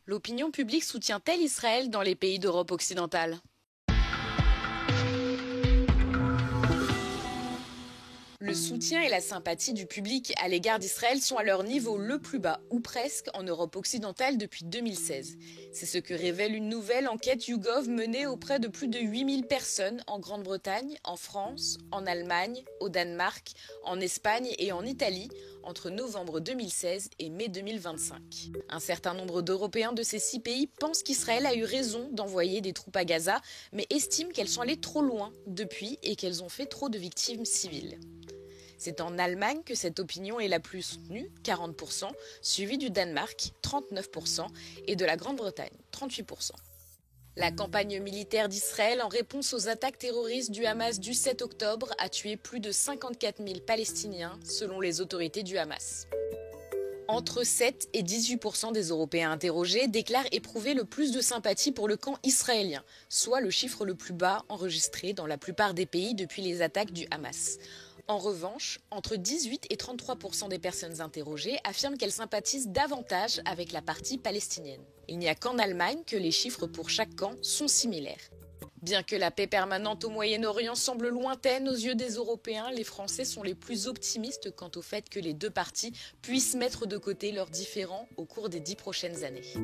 L'opinion publique soutient-elle Israël dans les pays d'Europe occidentale? Le soutien et la sympathie du public à l'égard d'Israël sont à leur niveau le plus bas, ou presque, en Europe occidentale depuis 2016. C'est ce que révèle une nouvelle enquête YouGov menée auprès de plus de 8000 personnes en Grande-Bretagne, en France, en Allemagne, au Danemark, en Espagne et en Italie entre novembre 2016 et mai 2025. Un certain nombre d'Européens de ces 6 pays pensent qu'Israël a eu raison d'envoyer des troupes à Gaza, mais estiment qu'elles sont allées trop loin depuis et qu'elles ont fait trop de victimes civiles. C'est en Allemagne que cette opinion est la plus soutenue, 40%, suivie du Danemark, 39%, et de la Grande-Bretagne, 38%. La campagne militaire d'Israël en réponse aux attaques terroristes du Hamas du 7 octobre a tué plus de 54 000 Palestiniens, selon les autorités du Hamas. Entre 7 et 18% des Européens interrogés déclarent éprouver le plus de sympathie pour le camp israélien, soit le chiffre le plus bas enregistré dans la plupart des pays depuis les attaques du Hamas. En revanche, entre 18 et 33% des personnes interrogées affirment qu'elles sympathisent davantage avec la partie palestinienne. Il n'y a qu'en Allemagne que les chiffres pour chaque camp sont similaires. Bien que la paix permanente au Moyen-Orient semble lointaine aux yeux des Européens, les Français sont les plus optimistes quant au fait que les deux parties puissent mettre de côté leurs différends au cours des 10 prochaines années.